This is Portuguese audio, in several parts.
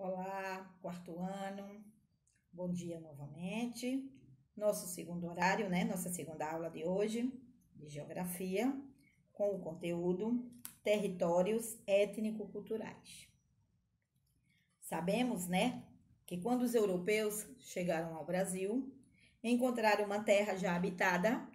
Olá, quarto ano, bom dia novamente. Nosso segundo horário, Nossa segunda aula de hoje, de Geografia, com o conteúdo Territórios Étnico-Culturais. Sabemos, que quando os europeus chegaram ao Brasil, encontraram uma terra já habitada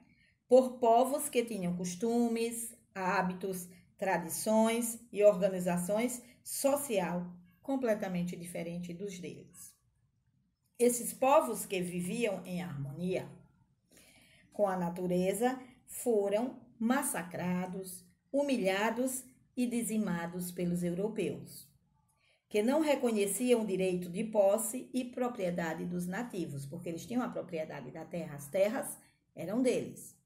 por povos que tinham costumes, hábitos, tradições e organizações social completamente diferente dos deles. Esses povos que viviam em harmonia com a natureza foram massacrados, humilhados e dizimados pelos europeus, que não reconheciam o direito de posse e propriedade dos nativos, porque eles tinham a propriedade da terra, as terras eram deles.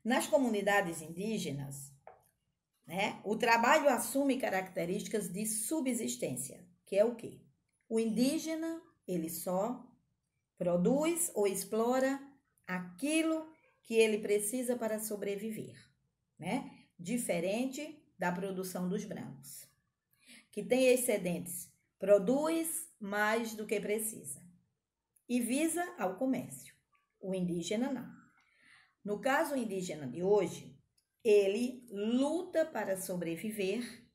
Nas comunidades indígenas, o trabalho assume características de subsistência, que é o quê? O indígena, ele só produz ou explora aquilo que ele precisa para sobreviver, Diferente da produção dos brancos, que tem excedentes, produz mais do que precisa e visa ao comércio. O indígena não. No caso indígena de hoje, ele luta para sobreviver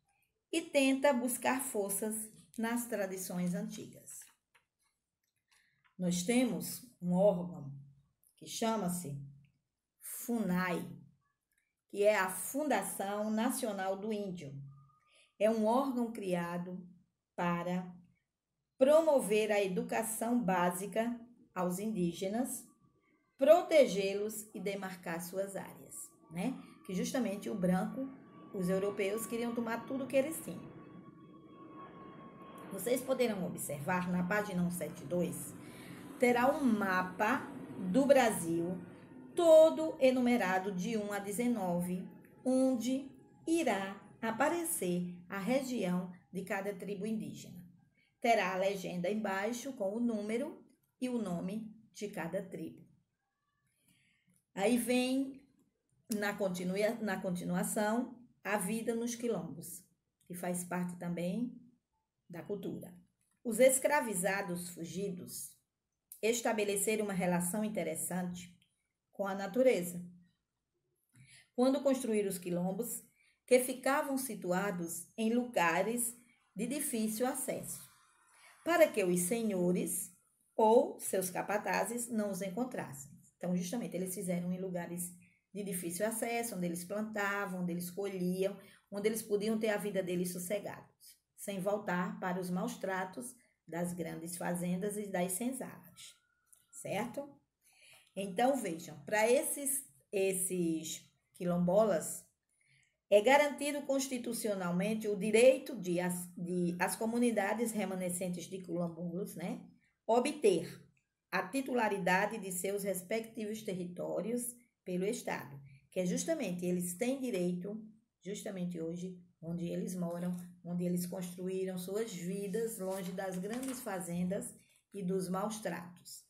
e tenta buscar forças nas tradições antigas. Nós temos um órgão que chama-se FUNAI, que é a Fundação Nacional do Índio. É um órgão criado para promover a educação básica aos indígenas, protegê-los e demarcar suas áreas, Que justamente o branco, os europeus queriam tomar tudo que eles tinham. Vocês poderão observar na página 172, terá um mapa do Brasil todo enumerado de 1 a 19, onde irá aparecer a região de cada tribo indígena. Terá a legenda embaixo com o número e o nome de cada tribo. Aí vem na continuação, a vida nos quilombos, que faz parte também da cultura. Os escravizados fugidos estabeleceram uma relação interessante com a natureza, quando construíram os quilombos, que ficavam situados em lugares de difícil acesso, para que os senhores ou seus capatazes não os encontrassem. Então, justamente, eles fizeram em lugares de difícil acesso, onde eles plantavam, onde eles colhiam, onde eles podiam ter a vida deles sossegados, sem voltar para os maus tratos das grandes fazendas e das senzalas, certo? Então, vejam, para esses quilombolas, é garantido constitucionalmente o direito de as comunidades remanescentes de quilombolas, obter a titularidade de seus respectivos territórios pelo Estado, que é justamente, eles têm direito, justamente hoje, onde eles moram, onde eles construíram suas vidas, longe das grandes fazendas e dos maus tratos.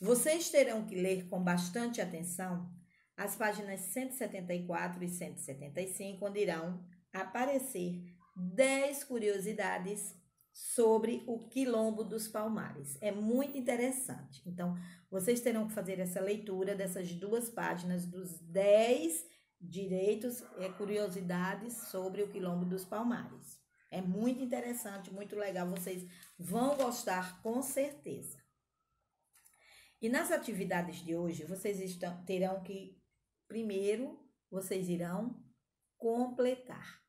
Vocês terão que ler com bastante atenção as páginas 174 e 175, onde irão aparecer 10 curiosidades sobre o Quilombo dos Palmares. É muito interessante. Então, vocês terão que fazer essa leitura dessas duas páginas dos 10 direitos e curiosidades sobre o Quilombo dos Palmares. É muito interessante, muito legal. Vocês vão gostar com certeza. E nas atividades de hoje, vocês terão que, primeiro, vocês irão completar.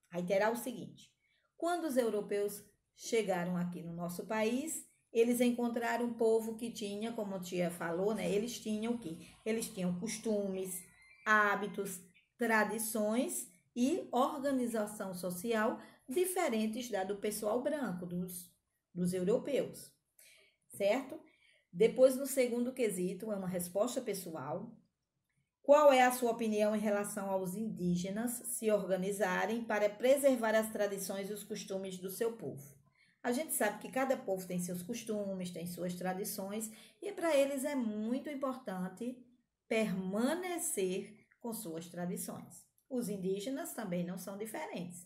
Aí terá o seguinte: quando os europeus chegaram aqui no nosso país, eles encontraram um povo que tinha, como a tia falou, eles tinham o quê? Eles tinham costumes, hábitos, tradições e organização social diferentes da do pessoal branco, dos europeus, certo? Depois, no segundo quesito, é uma resposta pessoal. Qual é a sua opinião em relação aos indígenas se organizarem para preservar as tradições e os costumes do seu povo? A gente sabe que cada povo tem seus costumes, tem suas tradições, e para eles é muito importante permanecer com suas tradições. Os indígenas também não são diferentes,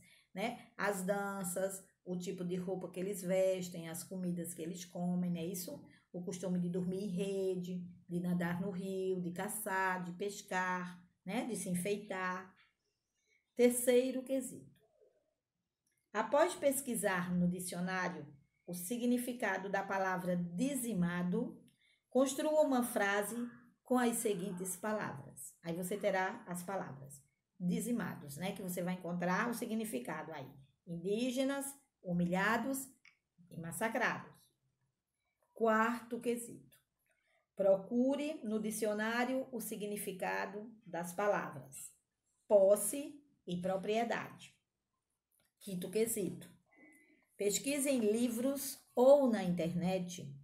As danças, o tipo de roupa que eles vestem, as comidas que eles comem, não é isso? O costume de dormir em rede, de nadar no rio, de caçar, de pescar, né? De se enfeitar. Terceiro quesito. Após pesquisar no dicionário o significado da palavra dizimado, construa uma frase com as seguintes palavras. Aí você terá as palavras dizimados, né? Que você vai encontrar o significado aí. Indígenas, humilhados e massacrados. Quarto quesito. Procure no dicionário o significado das palavras posse e propriedade. Quinto quesito. Pesquise em livros ou na internet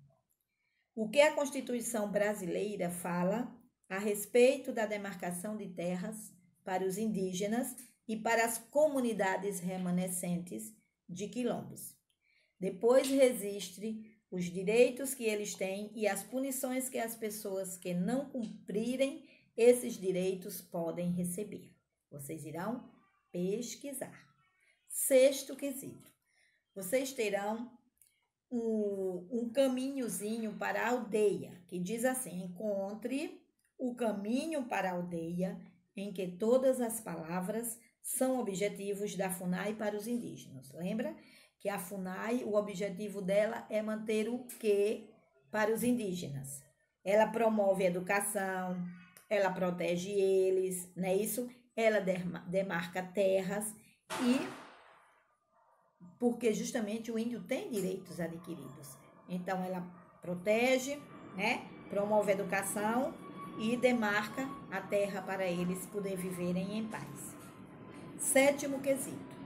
o que a Constituição brasileira fala a respeito da demarcação de terras para os indígenas e para as comunidades remanescentes de quilombos. Depois registre os direitos que eles têm e as punições que as pessoas que não cumprirem esses direitos podem receber. Vocês irão pesquisar. Sexto quesito. Vocês terão um caminhozinho para a aldeia, que diz assim: encontre o caminho para a aldeia em que todas as palavras são objetivos da FUNAI para os indígenas. Lembra que a FUNAI, o objetivo dela é manter o quê para os indígenas? Ela promove a educação, ela protege eles, não é isso? Ela demarca terras e porque justamente o índio tem direitos adquiridos. Então, ela protege, né? Promove a educação e demarca a terra para eles poderem viverem em paz. Sétimo quesito.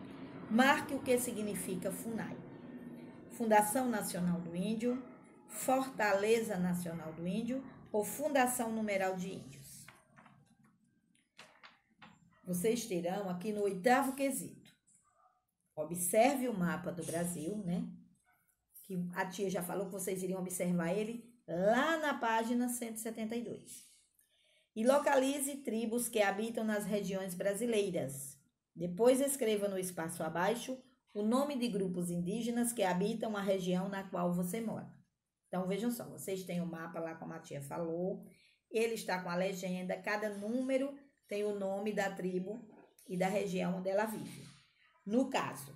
Marque o que significa FUNAI. Fundação Nacional do Índio, Fortaleza Nacional do Índio ou Fundação Numeral de Índios. Vocês terão aqui no oitavo quesito. Observe o mapa do Brasil, né? Que a tia já falou que vocês iriam observar ele lá na página 172. E localize tribos que habitam nas regiões brasileiras. Depois escreva no espaço abaixo o nome de grupos indígenas que habitam a região na qual você mora. Então, vejam só, vocês têm o mapa lá, como a tia falou. Ele está com a legenda, cada número tem o nome da tribo e da região onde ela vive. No caso,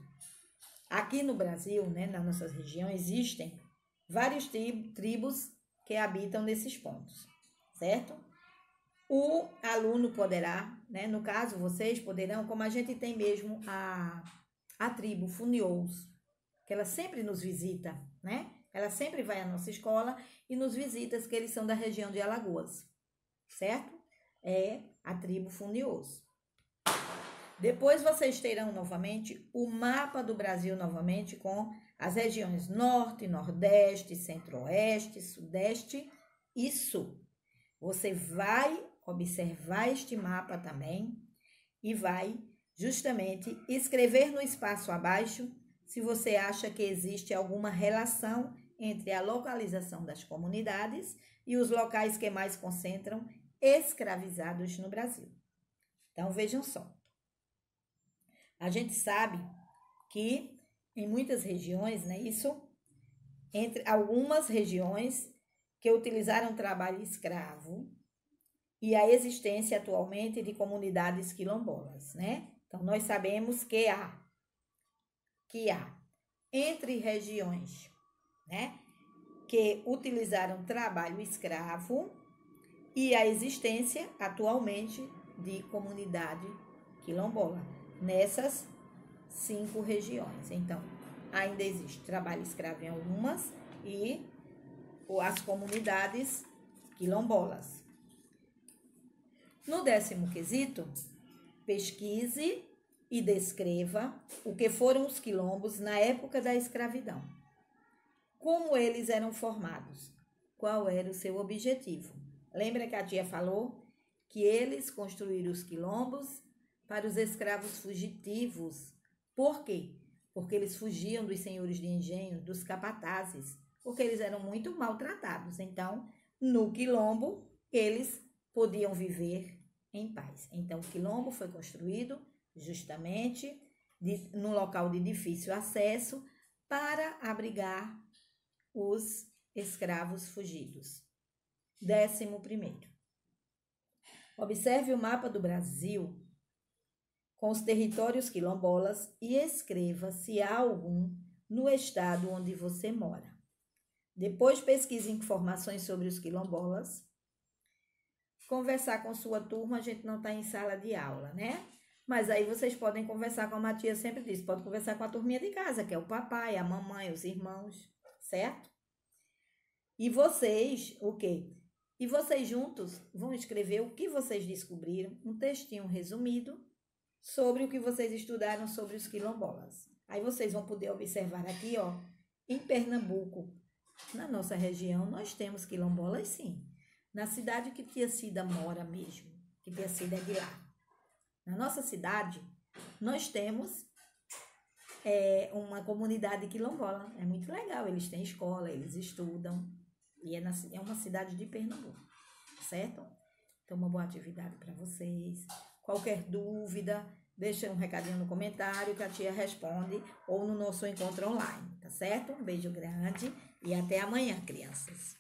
aqui no Brasil, né, na nossa região, existem vários tribos que habitam nesses pontos, certo? O aluno poderá, né, no caso, vocês poderão, como a gente tem mesmo a tribo Funious, que ela sempre nos visita, né? Ela sempre vai à nossa escola e nos visita, que eles são da região de Alagoas, certo? É a tribo Funious. Depois vocês terão novamente o mapa do Brasil novamente com as regiões Norte, Nordeste, Centro-Oeste, Sudeste e Sul. Você vai observar este mapa também e vai justamente escrever no espaço abaixo se você acha que existe alguma relação entre a localização das comunidades e os locais que mais concentram escravizados no Brasil. Então, vejam só. A gente sabe que em muitas regiões, né, isso, entre algumas regiões que utilizaram trabalho escravo e a existência atualmente de comunidades quilombolas, né? Então, nós sabemos que há entre regiões, né, que utilizaram trabalho escravo e a existência atualmente de comunidade quilombola nessas 5 regiões. Então, ainda existe trabalho escravo em algumas e as comunidades quilombolas. No 10º quesito, pesquise e descreva o que foram os quilombos na época da escravidão. Como eles eram formados? Qual era o seu objetivo? Lembra que a tia falou que eles construíram os quilombos para os escravos fugitivos. Por quê? Porque eles fugiam dos senhores de engenho, dos capatazes, porque eles eram muito maltratados. Então, no quilombo, eles podiam viver em paz. Então, o quilombo foi construído justamente num local de difícil acesso para abrigar os escravos fugidos. 11º. Observe o mapa do Brasil com os territórios quilombolas e escreva se há algum no estado onde você mora. Depois pesquise informações sobre os quilombolas. Conversar com sua turma, a gente não está em sala de aula, né? Mas aí vocês podem conversar, como a tia sempre diz, pode conversar com a turminha de casa, que é o papai, a mamãe, os irmãos, certo? E vocês, o quê? E vocês juntos vão escrever o que vocês descobriram, um textinho resumido sobre o que vocês estudaram sobre os quilombolas. Aí vocês vão poder observar aqui, ó, em Pernambuco, na nossa região, nós temos quilombolas sim. Na cidade que tia Cida mora mesmo, que tia Cida é de lá. Na nossa cidade, nós temos uma comunidade quilombola. É muito legal, eles têm escola, eles estudam. E é uma cidade de Pernambuco, certo? Então, uma boa atividade para vocês. Qualquer dúvida, deixa um recadinho no comentário que a tia responde ou no nosso encontro online, tá certo? Um beijo grande e até amanhã, crianças.